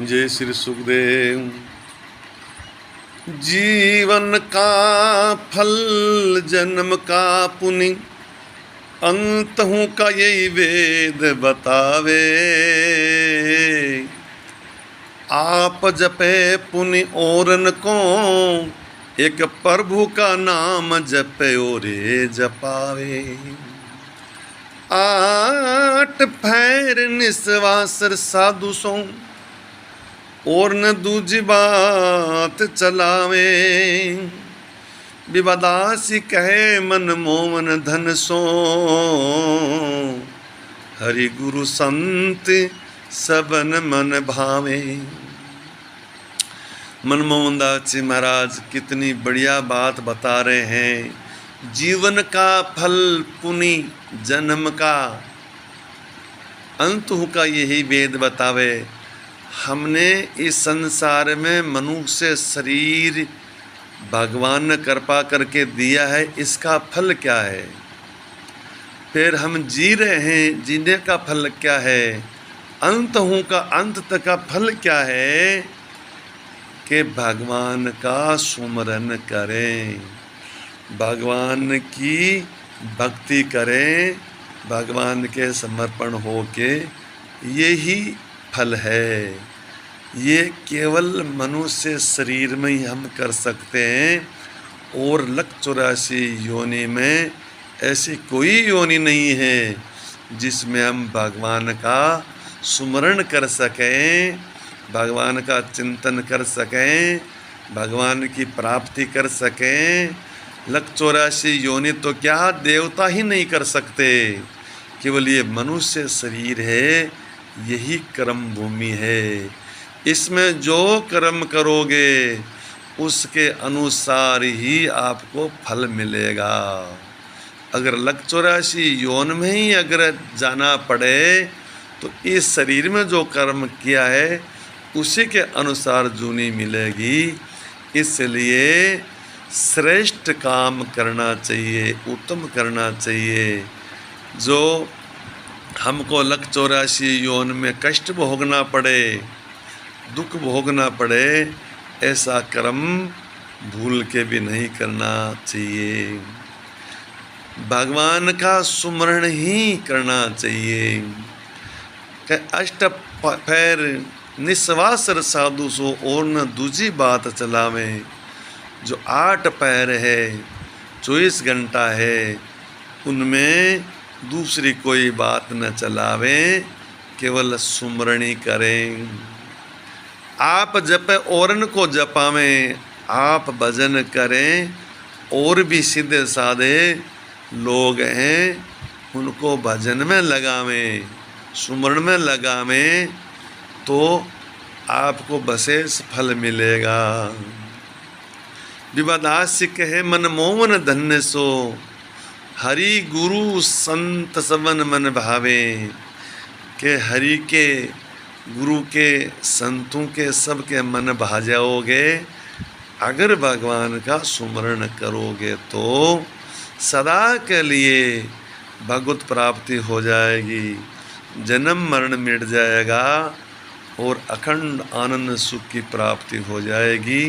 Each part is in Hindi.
जय श्री सुखदेव। जीवन का फल जन्म का पुनि, अंत हूँ का यही वेद बतावे। आप जपे पुनि औरन को, एक प्रभु का नाम जपे ओरे जपावे। आठ फैर निस्वासर साधु सो, और न दूजी बात चलावे। विवादासी कहे मन मोमन धन सो, हरि गुरु संत सबन मन भावे। मनमोहन दास जी महाराज कितनी बढ़िया बात बता रहे हैं। जीवन का फल पुनि जन्म का, अंत का यही वेद बतावे। हमने इस संसार में मनुष्य शरीर भगवान ने कृपा करके दिया है, इसका फल क्या है? फिर हम जी रहे हैं, जीने का फल क्या है? अंत हूँ का अंत तक का फल क्या है? कि भगवान का सुमरन करें, भगवान की भक्ति करें, भगवान के समर्पण होके यही फल है। ये केवल मनुष्य शरीर में ही हम कर सकते हैं और 184 योनि में ऐसी कोई योनि नहीं है जिसमें हम भगवान का सुमरण कर सकें, भगवान का चिंतन कर सकें, भगवान की प्राप्ति कर सकें। 184 योनि तो क्या देवता ही नहीं कर सकते, केवल ये मनुष्य शरीर है, यही कर्म भूमि है। इसमें जो कर्म करोगे उसके अनुसार ही आपको फल मिलेगा। अगर 184 योन में ही अगर जाना पड़े तो इस शरीर में जो कर्म किया है उसी के अनुसार जूनी मिलेगी। इसलिए श्रेष्ठ काम करना चाहिए, उत्तम करना चाहिए। जो हमको 184 योन में कष्ट भोगना पड़े, दुख भोगना पड़े, ऐसा कर्म भूल के भी नहीं करना चाहिए। भगवान का सुमरण ही करना चाहिए। अष्ट पैर निस्वासर साधु सो, और न दूजी बात चलावे। जो 8 पैर है, 24 घंटा है, उनमें दूसरी कोई बात न चलावे, केवल सुमरणी करें। आप जपे औरन को जपावें, आप भजन करें। और भी सीधे साधे लोग हैं, उनको भजन में लगावें, सुमरण में लगावें, तो आपको विशेष फल मिलेगा। विवादास कहे मन मोहन धन्य सो, हरि गुरु संत सबन मन भावे। के हरि के, गुरु के, संतों के सबके मन भा जाओगे अगर भगवान का सुमरण करोगे तो सदा के लिए भगवत प्राप्ति हो जाएगी, जन्म मरण मिट जाएगा और अखंड आनंद सुख की प्राप्ति हो जाएगी।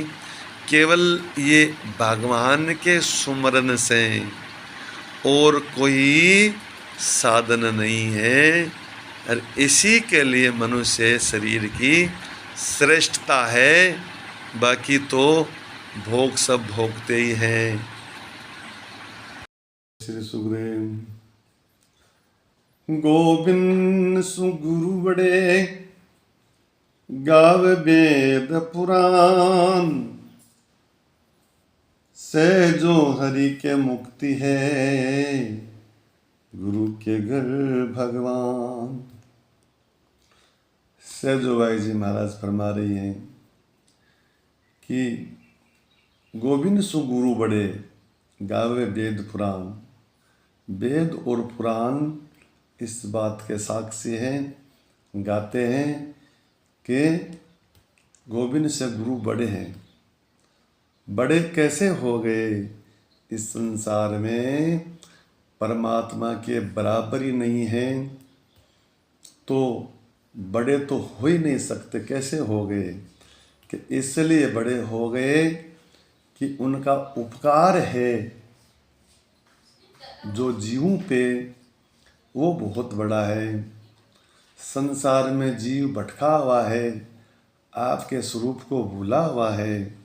केवल ये भगवान के सुमरण से और कोई साधन नहीं है। और इसी के लिए मनुष्य शरीर की श्रेष्ठता है, बाकी तो भोग सब भोगते ही हैं। श्री सुखदेव। गोविंद सुगुरु बड़े, गाव वेद पुराण, से जो हरि के मुक्ति है, गुरु के घर भगवान। सहजो भाई जी महाराज फरमा रही हैं कि गोविंद सुगुरु बड़े, गावे वेद पुराण। वेद और पुराण इस बात के साक्षी हैं, गाते हैं कि गोविंद से गुरु बड़े हैं। बड़े कैसे हो गए? इस संसार में परमात्मा के बराबर ही नहीं है, तो बड़े तो हो ही नहीं सकते, कैसे हो गए? कि इसलिए बड़े हो गए कि उनका उपकार है जो जीवों पे, वो बहुत बड़ा है। संसार में जीव भटका हुआ है, आपके स्वरूप को भूला हुआ है,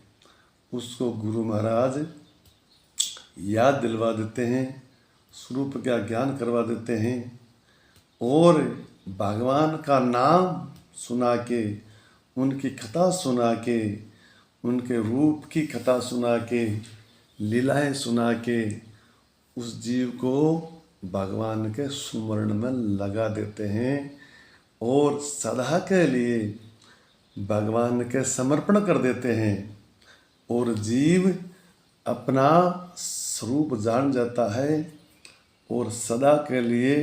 उसको गुरु महाराज याद दिलवा देते हैं, स्वरूप का ज्ञान करवा देते हैं और भगवान का नाम सुना के, उनकी कथा सुना के, उनके रूप की कथा सुना के, लीलाएं सुना के उस जीव को भगवान के सुमरण में लगा देते हैं और सदा के लिए भगवान के समर्पण कर देते हैं और जीव अपना स्वरूप जान जाता है और सदा के लिए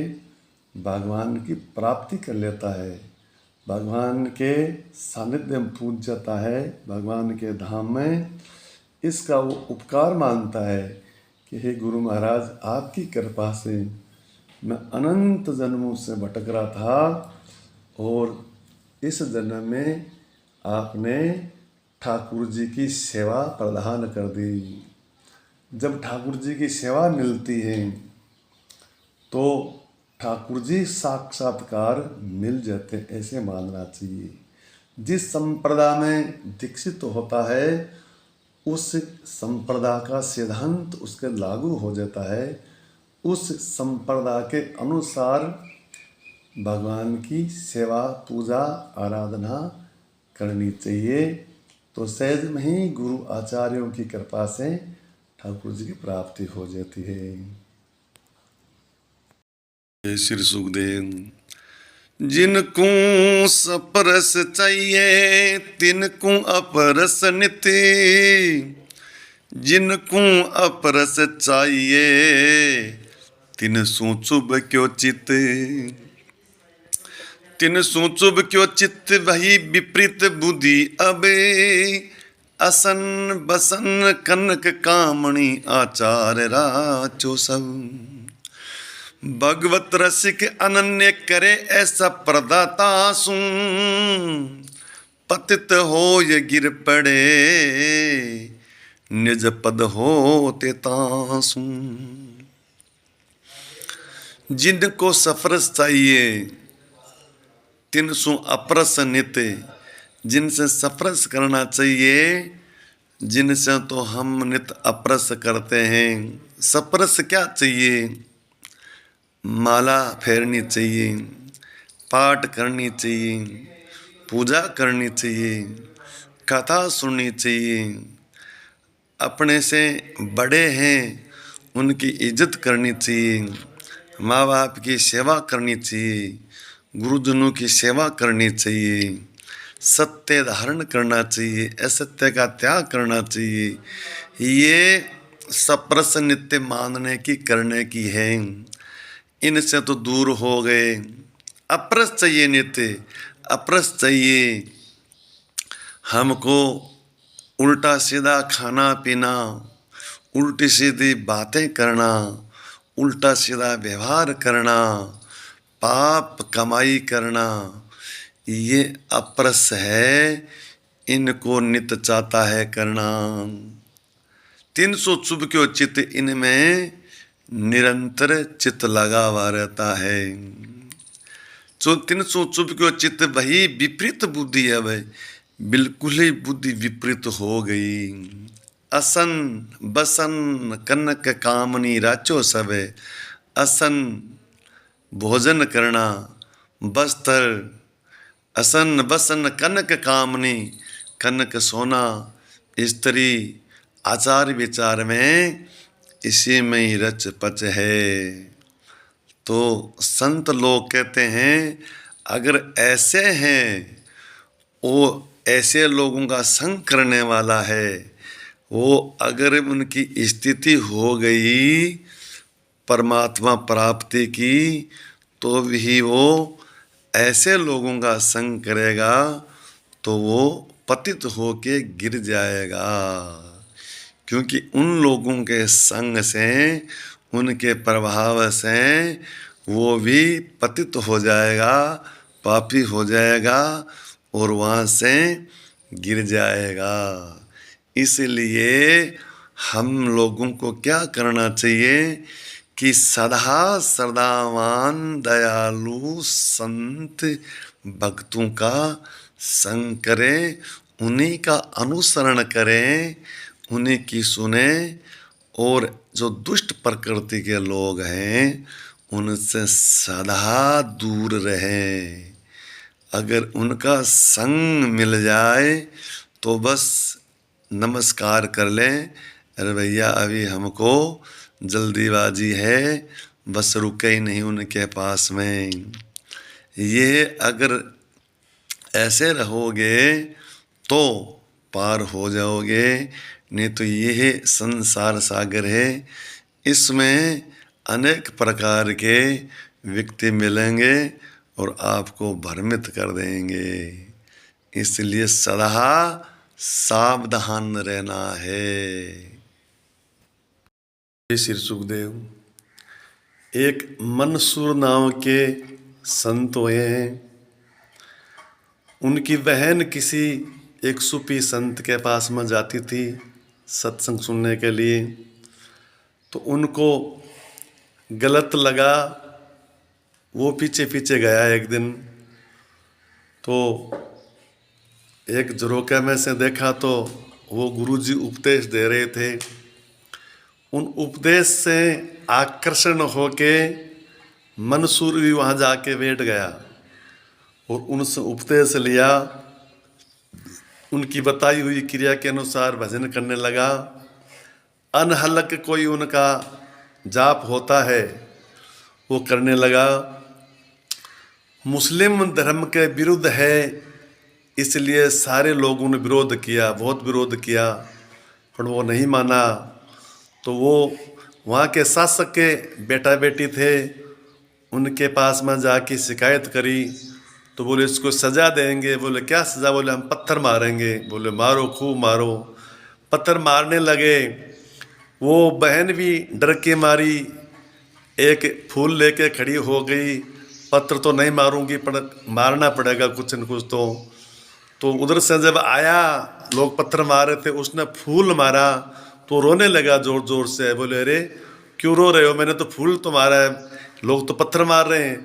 भगवान की प्राप्ति कर लेता है, भगवान के सानिध्य में पूज जाता है, भगवान के धाम में। इसका वो उपकार मानता है कि हे गुरु महाराज, आपकी कृपा से मैं अनंत जन्मों से भटक रहा था और इस जन्म में आपने ठाकुर जी की सेवा प्रदान कर दी। जब ठाकुर जी की सेवा मिलती है तो ठाकुर जी साक्षात्कार मिल जाते, ऐसे मानना चाहिए। जिस संप्रदाय में दीक्षित होता है उस संप्रदाय का सिद्धांत उसके लागू हो जाता है, उस संप्रदाय के अनुसार भगवान की सेवा पूजा आराधना करनी चाहिए। तो सहज में ही गुरु आचार्यों की कृपा से ठाकुर जी की प्राप्ति हो जाती है। श्री सुखदेव। जिनको सपरस चाहिए तिनको अपरस निति, जिनको अपरस चाहिए तिन चुभ क्यों चित, तिन चुभ क्यों चित्त वही विपरीत बुद्धि अबे, असन बसन कनक कामणी आचार राचो सब। भगवत रसिक अनन्य करे ऐसा प्रदाता सुन, पतित हो ये गिर पड़े निज पद हो ते तासु। जिनको सफरस चाहिए तिनसु अपरस नित, जिनसे सफरस करना चाहिए, जिनसे तो हम नित अपरस करते हैं। सफरस क्या चाहिए? माला फेरनी चाहिए, पाठ करनी चाहिए, पूजा करनी चाहिए, कथा सुननी चाहिए, अपने से बड़े हैं उनकी इज्जत करनी चाहिए, माँ बाप की सेवा करनी चाहिए, गुरुजनों की सेवा करनी चाहिए, सत्य धारण करना चाहिए, असत्य का त्याग करना चाहिए। ये सप्रस नित्य मानने की करने की है। इनसे तो दूर हो गए। अपरस चाहिए नित्य, अपरस चाहिए हमको उल्टा सीधा खाना पीना, उल्टी सीधी बातें करना, उल्टा सीधा व्यवहार करना, पाप कमाई करना, ये अपरस है। इनको नित्य चाहता है करना। 300 चुभ क्यों चित्त, इनमें निरंतर चित्त लगा हुआ रहता है। जो 300 चुभ क्यों चित्त वही विपरीत बुद्धि है, भाई बिल्कुल ही बुद्धि विपरीत हो गई। असन बसन कनक कामनी राचो सब, असन भोजन करना, वस्त्र, असन बसन कनक कामनी, कनक सोना, स्त्री, आचार विचार में इसी में ही रच पच है। तो संत लोग कहते हैं अगर ऐसे हैं, वो ऐसे लोगों का संग करने वाला है, वो अगर उनकी स्थिति हो गई परमात्मा प्राप्ति की, तो भी वो ऐसे लोगों का संग करेगा तो वो पतित होके गिर जाएगा। क्योंकि उन लोगों के संग से, उनके प्रभाव से वो भी पतित हो जाएगा पापी हो जाएगा और वहाँ से गिर जाएगा। इसलिए हम लोगों को क्या करना चाहिए कि सदा सदावान दयालु संत भक्तों का संग करें, उन्हीं का अनुसरण करें, उन्हीं की सुने, और जो दुष्ट प्रकृति के लोग हैं उनसे सदा दूर रहें। अगर उनका संग मिल जाए तो बस नमस्कार कर लें, अरे भैया अभी हमको जल्दीबाजी है, बस रुके ही नहीं उनके पास में। ये अगर ऐसे रहोगे तो पार हो जाओगे, नहीं तो यह संसार सागर है, इसमें अनेक प्रकार के व्यक्ति मिलेंगे और आपको भ्रमित कर देंगे। इसलिए सदा सावधान रहना है। श्री सुखदेव एक मंसूर नाम के संत हुए हैं। उनकी बहन किसी एक सूफी संत के पास में जाती थी सत्संग सुनने के लिए, तो उनको गलत लगा, वो पीछे पीछे गया। एक दिन तो एक झरोखे में से देखा तो वो गुरुजी उपदेश दे रहे थे। उन उपदेश से आकर्षण होके मंसूर भी वहाँ जाके बैठ गया और उनसे उपदेश लिया। उनकी बताई हुई क्रिया के अनुसार भजन करने लगा। अनहलक कोई उनका जाप होता है वो करने लगा। मुस्लिम धर्म के विरुद्ध है, इसलिए सारे लोगों ने विरोध किया, बहुत विरोध किया, पर वो नहीं माना। तो वो वहाँ के शासक के बेटा बेटी थे, उनके पास में जाके शिकायत करी। तो बोले इसको सज़ा देंगे। बोले क्या सज़ा? बोले हम पत्थर मारेंगे। बोले मारो, खूब मारो। पत्थर मारने लगे। वो बहन भी डर के मारी एक फूल लेके खड़ी हो गई, पत्थर तो नहीं मारूंगी पर मारना पड़ेगा कुछ न कुछ। तो उधर से जब आया, लोग पत्थर मार रहे थे, उसने फूल मारा तो रोने लगा जोर जोर से। बोले अरे क्यों रो रहे हो? मैंने तो फूल तो मारा है, लोग तो पत्थर मार रहे हैं।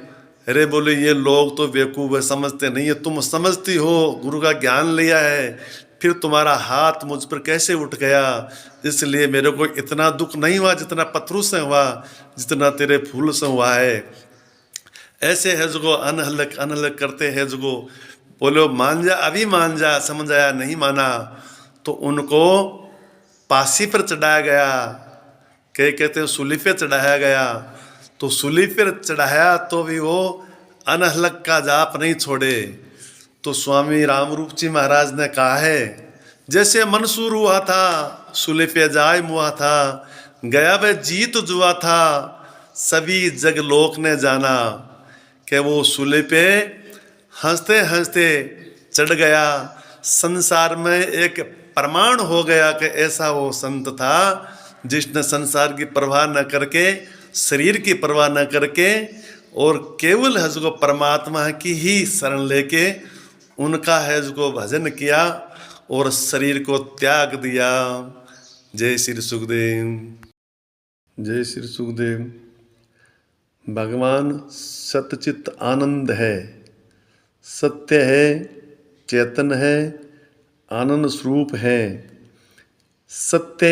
अरे बोले ये लोग तो बेवकूफ़ है, समझते नहीं है। तुम समझती हो, गुरु का ज्ञान लिया है, फिर तुम्हारा हाथ मुझ पर कैसे उठ गया? इसलिए मेरे को इतना दुख नहीं हुआ जितना पत्थरों से हुआ, जितना तेरे फूल से हुआ है। ऐसे है जो अनहलक अनहलक करते हैं जो। बोलो मान जा, अभी मान जा। समझ आया? नहीं माना। तो उनको फांसी पर चढ़ाया गया, कहते हैं सूली पे चढ़ाया गया। तो सूली पर चढ़ाया तो भी वो अनहलक का जाप नहीं छोड़े। तो स्वामी रामरूप जी महाराज ने कहा है, जैसे मंसूर हुआ था सूली पे जाय मुआ था, गया वह जीत जुआ था, सभी जग लोक ने जाना। कि वो सूली पे हंसते हंसते चढ़ गया। संसार में एक प्रमाण हो गया कि ऐसा वो संत था जिसने संसार की परवाह न करके, शरीर की परवाह न करके, और केवल है जो परमात्मा की ही शरण लेके उनका है जो भजन किया और शरीर को त्याग दिया। जय श्री सुखदेव। जय श्री सुखदेव। भगवान सतचित आनंद है, सत्य है, चेतन है, आनंद स्वरूप है। सत्य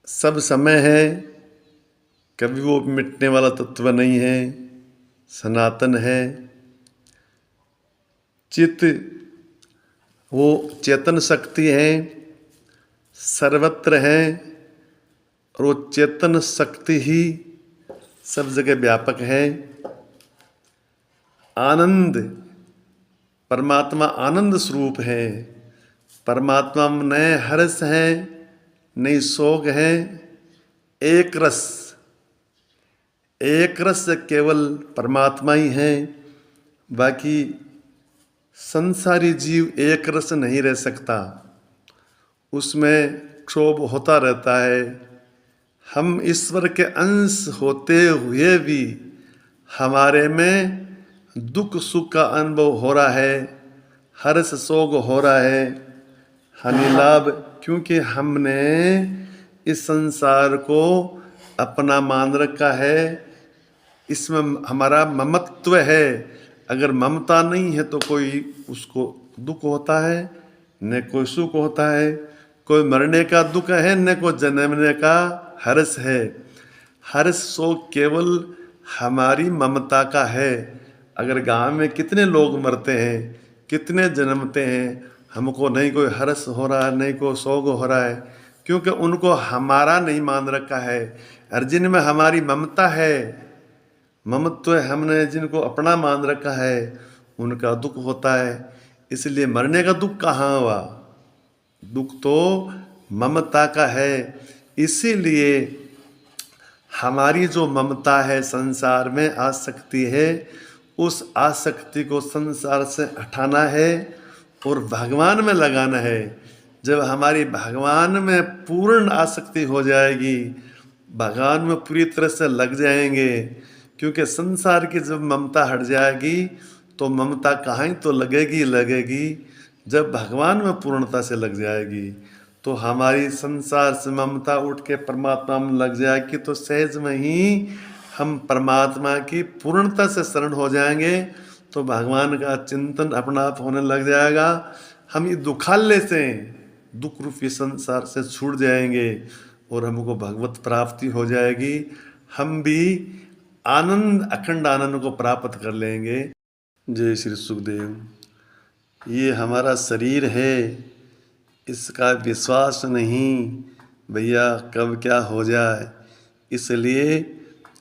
सब समय है, कभी वो मिटने वाला तत्व नहीं है, सनातन है। चित्त वो चेतन शक्ति है, सर्वत्र है, और वो चेतन शक्ति ही सब जगह व्यापक है। आनंद, परमात्मा आनंद स्वरूप है। परमात्मा में नए हर्ष है, नई शोक है। एक रस, एक रस केवल परमात्मा ही है। बाकी संसारी जीव एक रस नहीं रह सकता, उसमें क्षोभ होता रहता है। हम ईश्वर के अंश होते हुए भी हमारे में दुख सुख का अनुभव हो रहा है, हर्ष शोक हो रहा है, हानि लाभ, क्योंकि हमने इस संसार को अपना मान रखा है। इसमें हमारा ममत्व है। अगर ममता नहीं है तो कोई उसको दुख होता है, न कोई सुख होता है। कोई मरने का दुख है, न कोई जन्मने का हर्ष है। हर्ष शोक केवल हमारी ममता का है। अगर गांव में कितने लोग मरते हैं, कितने जन्मते हैं, हमको नहीं कोई हर्ष हो रहा है, नहीं कोई शोक हो रहा है, क्योंकि उनको हमारा नहीं मान रखा है। और जिनमें हमारी ममता है, ममत्व हमने जिनको अपना मान रखा है, उनका दुख होता है। इसलिए मरने का दुख कहाँ हुआ? दुख तो ममता का है। इसीलिए हमारी जो ममता है, संसार में आसक्ति है, उस आसक्ति को संसार से हटाना है और भगवान में लगाना है। जब हमारी भगवान में पूर्ण आसक्ति हो जाएगी, भगवान में पूरी तरह से लग जाएंगे, क्योंकि संसार की जब ममता हट जाएगी तो ममता कहाँ ही तो लगेगी जब भगवान में पूर्णता से लग जाएगी। तो हमारी संसार से ममता उठ के परमात्मा में लग जाएगी तो सहज में ही हम परमात्मा की पूर्णता से शरण हो जाएंगे। तो भगवान का चिंतन अपना आप होने लग जाएगा। हम ये दुखालय से, दुख रूपी संसार से छूट जाएंगे और हमको भगवत प्राप्ति हो जाएगी। हम भी आनंद, अखंड आनंद को प्राप्त कर लेंगे। जय श्री सुखदेव। ये हमारा शरीर है, इसका विश्वास नहीं भैया कब क्या हो जाए, इसलिए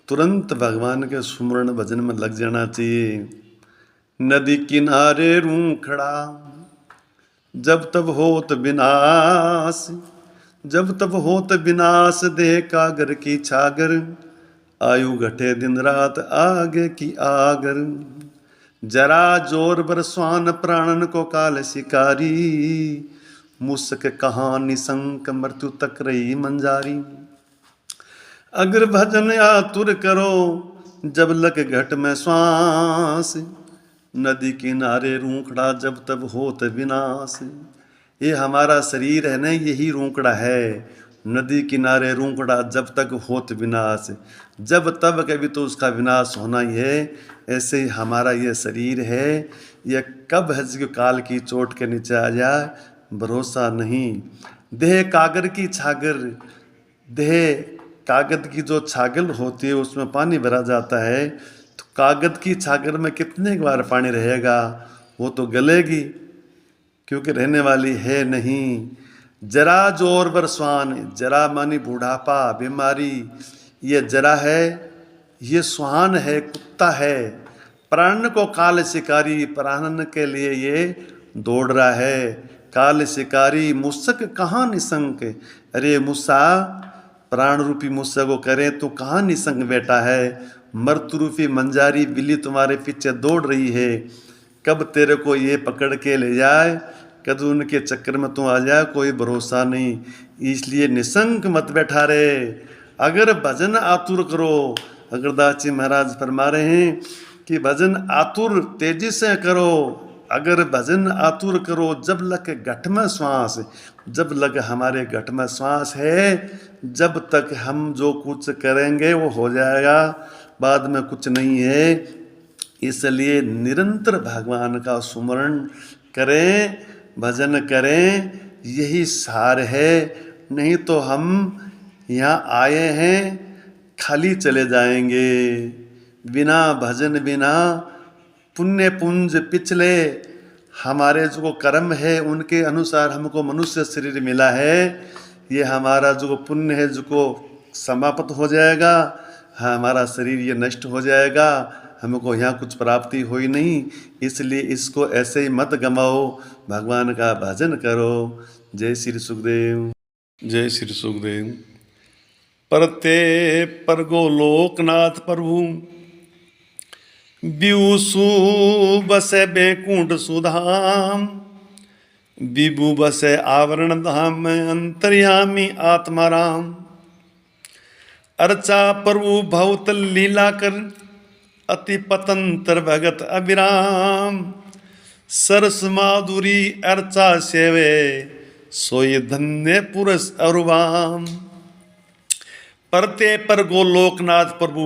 तुरंत भगवान के सुमरण भजन में लग जाना चाहिए। नदी किनारे रूं खड़ा, जब तब होत विनाश, जब तब होत विनाश, देह कागर की छागर, आयु घटे दिन रात आगे की आगर। जरा जोर बरसवान प्राणन को काल शिकारी, मुस्क कहाँ निसंक मृत्यु तक रही मंजारी। अगर भजन आतुर करो जब लग घट में श्वास, नदी किनारे रूंकड़ा जब तब होत विनाश। ये हमारा शरीर है ना, यही रूंकड़ा है। नदी किनारे रूंकड़ा जब तक होत विनाश, जब तब कभी तो उसका विनाश होना ही है। ऐसे ही हमारा ये शरीर है, यह कब है जो काल की चोट के नीचे आ जाए, भरोसा नहीं। देह कागर की छागर, देह कागज की जो छागल होती है उसमें पानी भरा जाता है, तो कागज की छागर में कितने बार पानी रहेगा, वो तो गलेगी, क्योंकि रहने वाली है नहीं। जरा जोर बरसवान, जरा मानी बुढ़ापा, बीमारी, ये जरा है, ये सुहान है, कुत्ता है। प्राण को काल शिकारी, प्राणन के लिए ये दौड़ रहा है। काल शिकारी मुस्सक कहाँ निसंक, अरे मुस्सा, प्राण रूपी मुस्सा को करे तो कहाँ निसंक बैठा है। मृत्यु रूपी मंजारी बिल्ली तुम्हारे पीछे दौड़ रही है, कब तेरे को ये पकड़ के ले जाए, कद उनके चक्कर में तू आ जाए, कोई भरोसा नहीं। इसलिए निसंक मत बैठा रहे। अगर भजन आतुर करो, अगरदास जी महाराज फरमा रहे हैं कि भजन आतुर तेजी से करो। अगर भजन आतुर करो जब लग घट में श्वास, जब लग हमारे घट में श्वास है, जब तक हम जो कुछ करेंगे वो हो जाएगा, बाद में कुछ नहीं है। इसलिए निरंतर भगवान का सुमरण करें, भजन करें, यही सार है। नहीं तो हम यहाँ आए हैं खाली चले जाएंगे। बिना भजन, बिना पुण्य पुंज पिछले हमारे जो कर्म है उनके अनुसार हमको मनुष्य शरीर मिला है। ये हमारा जो पुण्य है जो समाप्त हो जाएगा, हमारा शरीर ये नष्ट हो जाएगा, हमको यहाँ कुछ प्राप्ति हुई नहीं। इसलिए इसको ऐसे ही मत गमाओ, भगवान का भजन करो। जय श्री सुखदेव। जय श्री सुखदेव। परते परगो लोकनाथ प्रभु, बिऊसु बसे बैकुंठ सुधाम, विभु बसे आवरण धाम में अंतर्यामी आत्माराम। अर्चा प्रभु भवत लीला कर, अति पतंतर भगत अभिराम। सरस माधुरी अर्चा सेवे, सोई धन्य पुरुष अरुवाम। परते पर गोलोकनाथ प्रभु,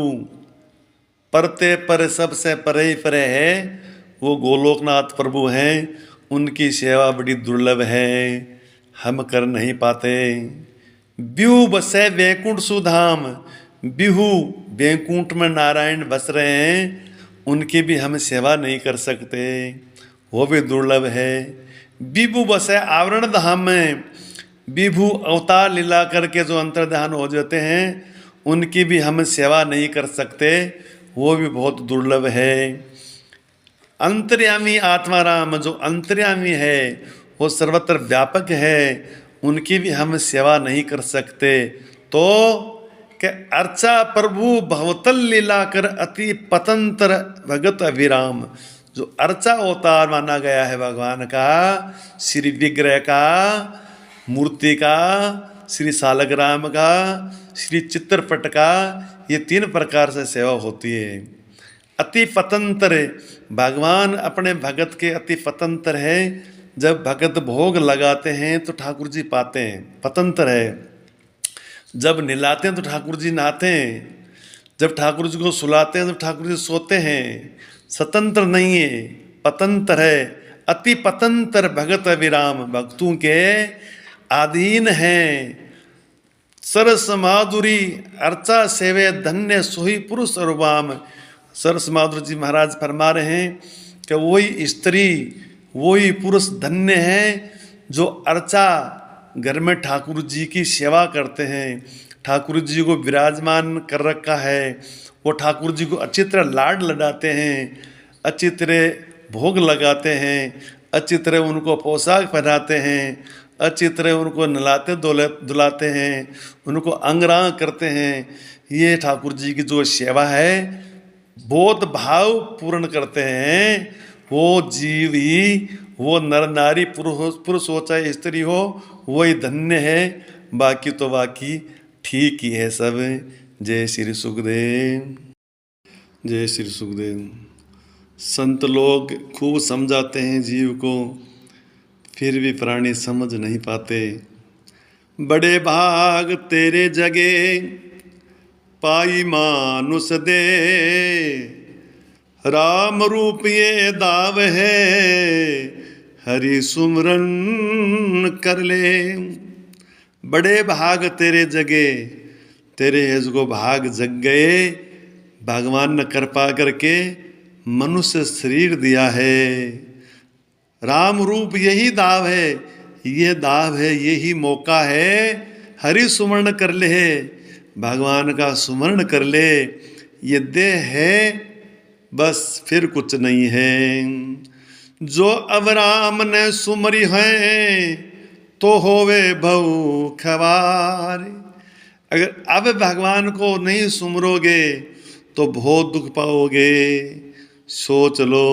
परते पर सबसे परे परे है, वो गोलोकनाथ प्रभु हैं। उनकी सेवा बड़ी दुर्लभ है, हम कर नहीं पाते। बिहू बसे वैकुंठ सुधाम, बिहू वैकुंठ में नारायण बस रहे हैं, उनकी भी हम सेवा नहीं कर सकते, वो भी दुर्लभ है। विभु बसे आवरण धाम में, विभु अवतार लीला करके जो अंतर्धान हो जाते हैं, उनकी भी हम सेवा नहीं कर सकते, वो भी बहुत दुर्लभ है। अंतर्यामी आत्मा राम, जो अंतर्यामी है, वो सर्वत्र व्यापक है, उनकी भी हम सेवा नहीं कर सकते। तो कि अर्चा प्रभु भवतल लीला कर अति पतंतर भगत अभिराम। जो अर्चा अवतार माना गया है भगवान का, श्री विग्रह का, मूर्ति का, श्री सालग्राम का, श्री चित्रपट का, ये 3 प्रकार से सेवा होती है। अति पतंतर, भगवान अपने भगत के अति पतंतर है। जब भगत भोग लगाते हैं तो ठाकुर जी पाते हैं, पतंतर है। जब नहलाते हैं तो ठाकुर जी नहाते हैं, जब ठाकुर जी को सुलाते हैं तो ठाकुर जी सोते हैं। स्वतंत्र नहीं है, पतंतर है। अति पतंतर भगत अभिराम, भक्तों के अधीन हैं। सरस माधुरी अर्चा सेवे, धन्य सोही पुरुष अरुवाम। सरस माधुरी जी महाराज फरमा रहे हैं कि वही स्त्री, वही पुरुष धन्य है जो अर्चा घर में ठाकुर जी की सेवा करते हैं। ठाकुर जी को विराजमान कर रखा है, वो ठाकुर जी को अच्छी तरह लाड लडाते हैं, अच्छी तरह भोग लगाते हैं, अच्छी तरह उनको पोशाक पहनाते हैं, अच्छी तरह उनको नहलाते धुलाते हैं, उनको अंगराग करते हैं। ये ठाकुर जी की जो सेवा है बहुत भाव पूर्ण करते हैं। वो जीव ही, वो नर नारी, पुरुष हो चाहे स्त्री हो, वही धन्य है। बाकी तो बाकी ठीक ही है सब। जय श्री सुखदेव, जय श्री सुखदेव। संत लोग खूब समझाते हैं जीव को, फिर भी प्राणी समझ नहीं पाते। बड़े भाग तेरे जगे, पाई मानुष दे, राम रूप ये दाव है, हरि सुमरन कर ले। बड़े भाग तेरे जगे, तेरे को भाग जग गए। भगवान ने कृपा करके मनुष्य शरीर दिया है। राम रूप यही दाव है, ये दाव है, यही मौका है। हरि सुमरण कर ले, भगवान का सुमरण कर ले। ये देह है बस, फिर कुछ नहीं है। जो अब राम ने सुमरी है तो होवे भव खवार। अगर अब भगवान को नहीं सुमरोगे तो बहुत दुख पाओगे। सोच लो,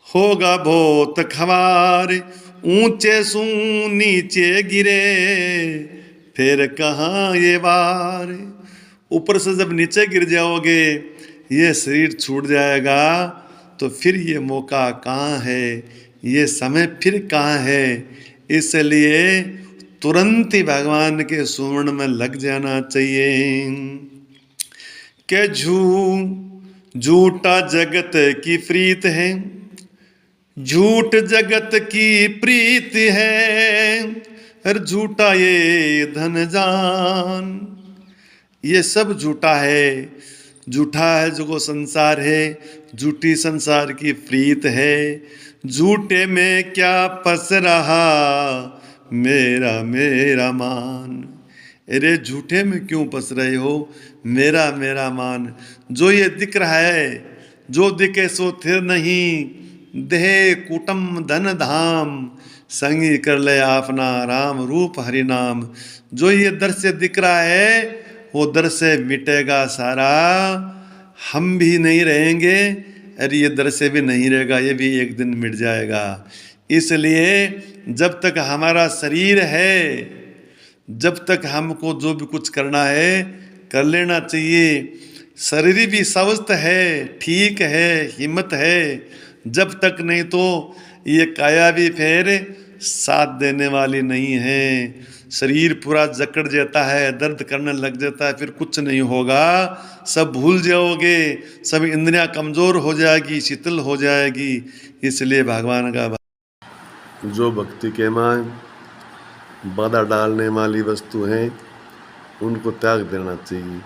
होगा बहुत खवार। ऊंचे सू नीचे गिरे, फिर कहाँ ये बार। ऊपर से जब नीचे गिर जाओगे, ये शरीर छूट जाएगा, तो फिर ये मौका कहाँ है, ये समय फिर कहाँ है। इसलिए तुरंत ही भगवान के सुमरण में लग जाना चाहिए। के झूठा जगत की प्रीत है, झूठ जगत की प्रीत है, और झूठा ये धन जान। ये सब झूठा है, झूठा है जो संसार है, झूठी संसार की प्रीत है। झूठे में क्या फंस रहा मेरा मेरा मान। अरे झूठे में क्यों फंस रहे हो, मेरा मेरा मान। जो ये दिख रहा है, जो दिखे सो थिर नहीं, देह कुटुम धन धाम, संगी कर ले अपना राम रूप हरि नाम। जो ये दृश्य दिख रहा है, वो दृश्य मिटेगा सारा, हम भी नहीं रहेंगे, अरे ये दृश्य भी नहीं रहेगा, ये भी एक दिन मिट जाएगा। इसलिए जब तक हमारा शरीर है, जब तक हमको जो भी कुछ करना है कर लेना चाहिए। शरीर भी स्वस्थ है, ठीक है, हिम्मत है, जब तक नहीं तो ये काया भी फिर साथ देने वाली नहीं है। शरीर पूरा जकड़ जाता है, दर्द करने लग जाता है, फिर कुछ नहीं होगा, सब भूल जाओगे, सब इंद्रियां कमजोर हो जाएगी, शीतल हो जाएगी। इसलिए भगवान का जो भक्ति के मां बाधा डालने वाली वस्तु हैं उनको त्याग देना चाहिए।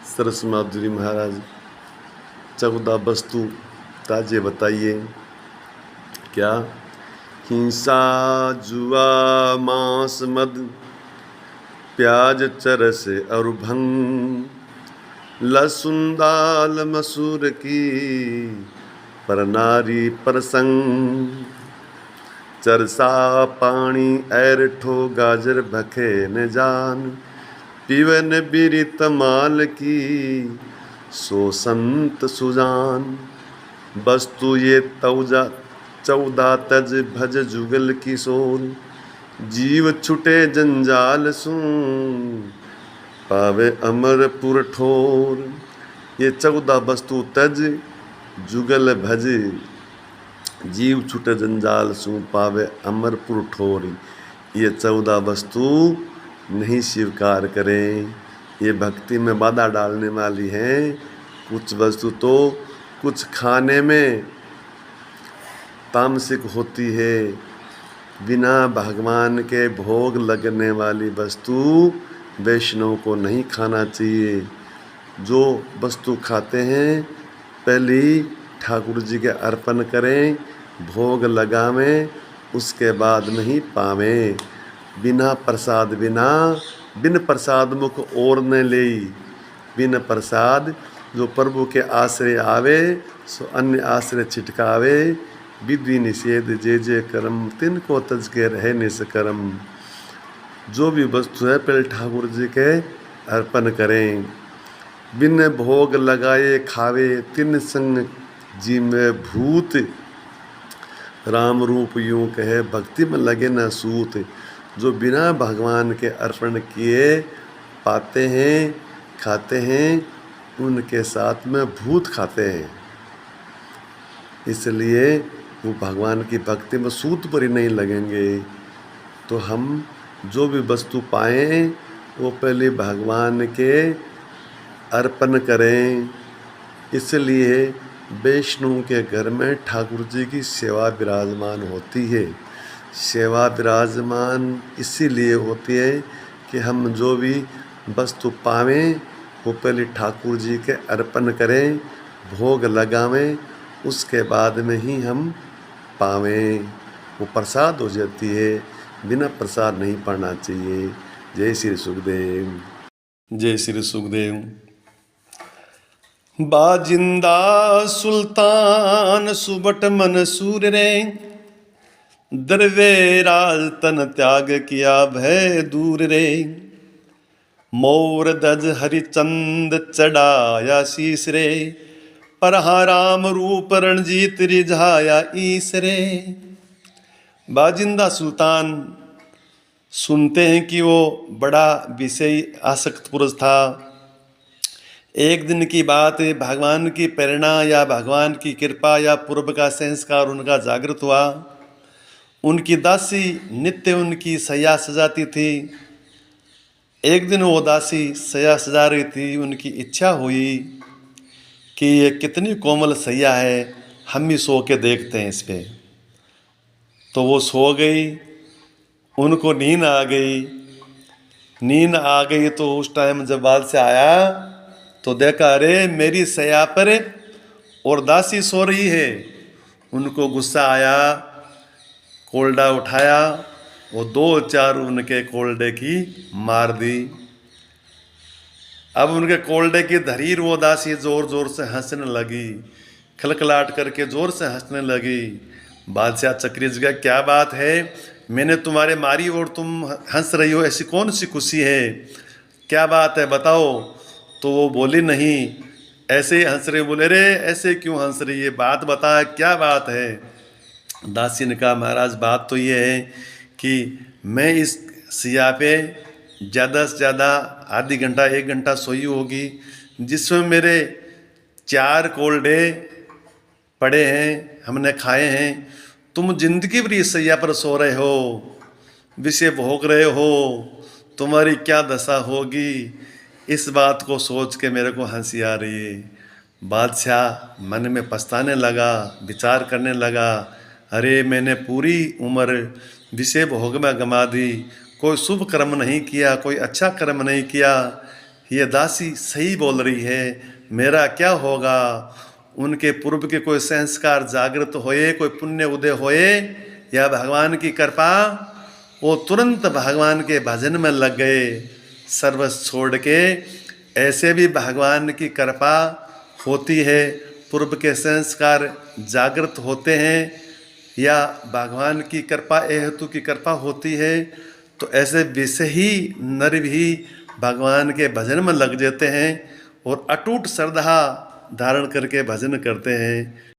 सरस माधुरी महाराज 14 वस्तु ताजे बताइए। क्या? हिंसा, जुआ, मांस, मद, प्याज, चरस और भंग, लहसुन, दाल, मसूर की, पर नारी प्रसंग, चरसा, पानी, ऐरठो, गाजर, भखे न जान, पीवन बीरी तमाल की, सो संत सुजान। वस्तु ये 14 तज भज जुगल किशोर, जीव छुटे जंजाल सू, पावे अमरपुर ठोर। ये 14 वस्तु तज जुगल भज, जीव छुटे जंजाल सू, पावे अमरपुर ठोर। ये 14 वस्तु नहीं स्वीकार करें, ये भक्ति में बाधा डालने वाली हैं। कुछ वस्तु तो कुछ खाने में तामसिक होती है, बिना भगवान के भोग लगने वाली वस्तु वैष्णव को नहीं खाना चाहिए। जो वस्तु खाते हैं पहले ठाकुर जी के अर्पण करें, भोग लगावें, उसके बाद नहीं पावें। बिना प्रसाद बिन प्रसाद मुख और न ले, बिन प्रसाद जो प्रभु के आश्रय आवे सो अन्य आश्रय छिटकावे। विधि निषेध जे जे कर्म, तिनको तज के रहे निष्कर्म। जो भी वस्तु है पहले ठाकुर जी के अर्पण करें। बिन भोग लगाए खावे, तिन संग जी में भूत, राम रूप यूं कहे भक्ति में लगे न सूत। जो बिना भगवान के अर्पण किए पाते हैं, खाते हैं, उनके साथ में भूत खाते हैं। इसलिए वो भगवान की भक्ति में सूत पर ही नहीं लगेंगे। तो हम जो भी वस्तु पाएं वो पहले भगवान के अर्पण करें। इसलिए वैष्णव के घर में ठाकुर जी की सेवा विराजमान होती है। सेवा विराजमान इसीलिए होती है कि हम जो भी वस्तु पावें वो पहले ठाकुर जी के अर्पण करें, भोग लगावें, उसके बाद में ही हम पावें। वो प्रसाद हो जाती है, बिना प्रसाद नहीं पाना चाहिए। जय श्री सुखदेव। जय श्री सुखदेव। बाजिंदा सुल्तान सुबट मंसूर रे, दरवे राज तन त्याग किया भय दूर रे। मोर दज हरिचंद चढ़ाया शीस रे, पर हाँ राम रूप रणजीत रिझाया ईस रे। बाजिंदा सुल्तान सुनते हैं कि वो बड़ा विषय आसक्त पुरुष था। एक दिन की बात है, भगवान की प्रेरणा या भगवान की कृपा या पूर्व का संस्कार उनका जागृत हुआ। उनकी दासी नित्य उनकी सैया सजाती थी। एक दिन वो दासी सैया सजा रही थी, उनकी इच्छा हुई कि ये कितनी कोमल सैया है, हम भी सो के देखते हैं इस पे। तो वो सो गई, उनको नींद आ गई। नींद आ गई तो उस टाइम जब बाल से आया तो देखा, अरे मेरी सैया पर और दासी सो रही है। उनको गुस्सा आया, कोल्डा उठाया, वो 2-4 उनके कोल्डे की मार दी। अब उनके कोल्डे की धरीर वो दासी जोर जोर से हंसने लगी, खलखलाट करके जोर से हंसने लगी। बादशाह चक्रीज का क्या बात है, मैंने तुम्हारे मारी और तुम हंस रही हो, ऐसी कौन सी खुशी है, क्या बात है बताओ। तो वो बोली, नहीं ऐसे ही हंस रही। बोले, रे ऐसे क्यों हंस रही है, बात बता क्या बात है। दासी ने कहा, महाराज बात तो ये है कि मैं इस सिया पे ज़्यादा से ज़्यादा आधी घंटा 1 घंटा सोई होगी, जिसमें मेरे 4 कोल्डे पड़े हैं, हमने खाए हैं। तुम जिंदगी भर इस सैया पर सो रहे हो, विषय भोग रहे हो, तुम्हारी क्या दशा होगी। इस बात को सोच के मेरे को हंसी आ रही है। बादशाह मन में पछताने लगा, विचार करने लगा, अरे मैंने पूरी उम्र विषय भोग में गंवा दी, कोई शुभ कर्म नहीं किया, कोई अच्छा कर्म नहीं किया। ये दासी सही बोल रही है, मेरा क्या होगा। उनके पूर्व के कोई संस्कार जागृत होए, कोई पुण्य उदय होए या भगवान की कृपा, वो तुरंत भगवान के भजन में लग गए सर्वस्व छोड़ के। ऐसे भी भगवान की कृपा होती है, पूर्व के संस्कार जागृत होते हैं या भगवान की कृपा हेतु की कृपा होती है। तो ऐसे विषय ही नर भी भगवान के भजन में लग जाते हैं और अटूट श्रद्धा धारण करके भजन करते हैं।